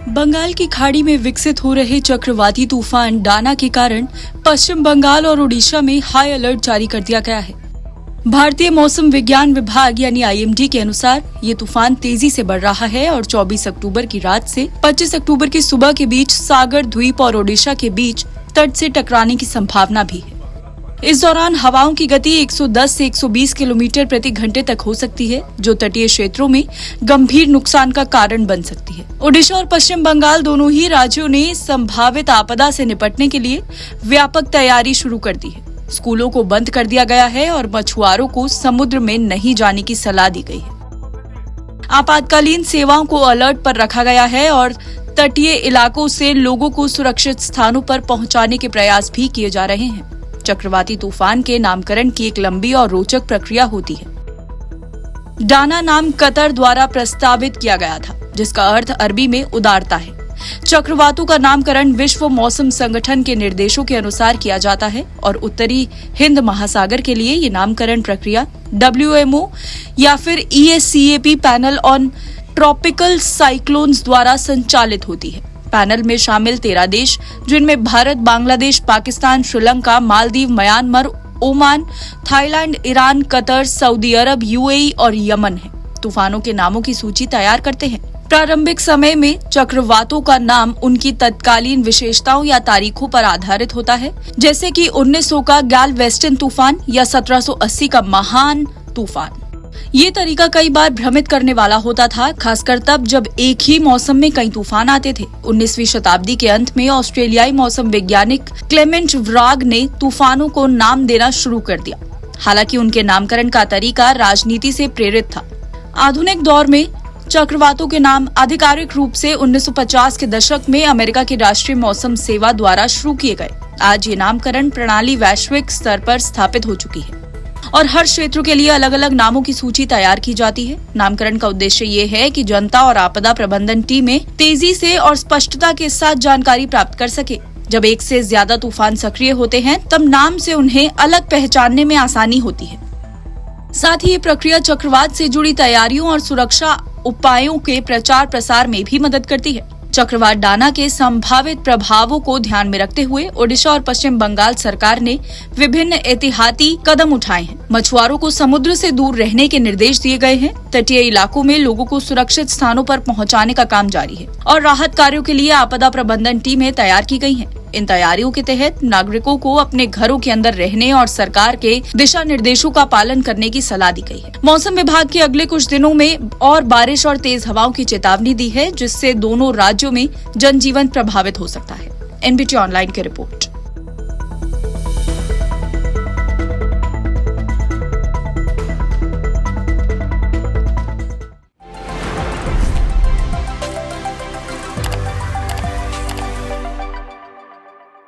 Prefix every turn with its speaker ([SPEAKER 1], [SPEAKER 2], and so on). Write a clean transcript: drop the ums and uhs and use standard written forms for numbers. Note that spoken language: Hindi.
[SPEAKER 1] बंगाल की खाड़ी में विकसित हो रहे चक्रवाती तूफान डाना के कारण पश्चिम बंगाल और ओडिशा में हाई अलर्ट जारी कर दिया गया है। भारतीय मौसम विज्ञान विभाग यानी IMD के अनुसार ये तूफान तेजी से बढ़ रहा है और 24 अक्टूबर की रात से 25 अक्टूबर की सुबह के बीच सागर द्वीप और ओडिशा के बीच तट से टकराने की संभावना भी है। इस दौरान हवाओं की गति 110 से 120 किलोमीटर प्रति घंटे तक हो सकती है, जो तटीय क्षेत्रों में गंभीर नुकसान का कारण बन सकती है। ओडिशा और पश्चिम बंगाल दोनों ही राज्यों ने संभावित आपदा से निपटने के लिए व्यापक तैयारी शुरू कर दी है। स्कूलों को बंद कर दिया गया है और मछुआरों को समुद्र में नहीं जाने की सलाह दी गई है। आपातकालीन सेवाओं को अलर्ट पर रखा गया है और तटीय इलाकों से लोगों को सुरक्षित स्थानों पर पहुंचाने के प्रयास भी किए जा रहे हैं। चक्रवाती तूफान के नामकरण की एक लंबी और रोचक प्रक्रिया होती है। डाना नाम कतर द्वारा प्रस्तावित किया गया था, जिसका अर्थ अरबी में उदारता है। चक्रवातों का नामकरण विश्व मौसम संगठन के निर्देशों के अनुसार किया जाता है और उत्तरी हिंद महासागर के लिए ये नामकरण प्रक्रिया WMO या फिर ESCAP panel on tropical cyclones द्वारा संचालित होती है। पैनल में शामिल 13 देश, जिनमें Bharat, Bangladesh, Pakistan, Sri Lanka, Maldives, Myanmar, Oman, Thailand, Iran, Qatar, Saudi Arab, UAE और यमन है, तूफानों के नामों की सूची तैयार करते हैं। प्रारंभिक समय में चक्रवातों का नाम उनकी तत्कालीन विशेषताओं या तारीखों पर आधारित होता है, जैसे कि 1900 का गैलवेस्टन तूफान या 1780 का महान तूफान। ये तरीका कई बार भ्रमित करने वाला होता था, खासकर तब जब एक ही मौसम में कई तूफान आते थे। 19वीं शताब्दी के अंत में ऑस्ट्रेलियाई मौसम वैज्ञानिक क्लेमेंट व्राग ने तूफानों को नाम देना शुरू कर दिया। हालांकि उनके नामकरण का तरीका राजनीति से प्रेरित था। आधुनिक दौर में चक्रवातों के नाम आधिकारिक रूप से 1950 के दशक में अमेरिका की राष्ट्रीय मौसम सेवा द्वारा शुरू किए गए। आज ये नामकरण प्रणाली वैश्विक स्तर पर स्थापित हो चुकी है और हर क्षेत्र के लिए अलग अलग नामों की सूची तैयार की जाती है। नामकरण का उद्देश्य ये है कि जनता और आपदा प्रबंधन टीमें तेजी से और स्पष्टता के साथ जानकारी प्राप्त कर सके। जब एक से ज्यादा तूफान सक्रिय होते हैं, तब नाम से उन्हें अलग पहचानने में आसानी होती है। साथ ही ये प्रक्रिया चक्रवात से जुड़ी तैयारियों और सुरक्षा उपायों के प्रचार प्रसार में भी मदद करती है। चक्रवात डाना के संभावित प्रभावों को ध्यान में रखते हुए ओडिशा और पश्चिम बंगाल सरकार ने विभिन्न एहतियाती कदम उठाए हैं। मछुआरों को समुद्र से दूर रहने के निर्देश दिए गए हैं। तटीय इलाकों में लोगों को सुरक्षित स्थानों पर पहुंचाने का काम जारी है और राहत कार्यों के लिए आपदा प्रबंधन टीमें तैयार की गई हैं। इन तैयारियों के तहत नागरिकों को अपने घरों के अंदर रहने और सरकार के दिशा निर्देशों का पालन करने की सलाह दी गई है। मौसम विभाग के अगले कुछ दिनों में और बारिश और तेज हवाओं की चेतावनी दी है, जिससे दोनों राज्यों में जनजीवन प्रभावित हो सकता है। NBT ऑनलाइन की रिपोर्ट।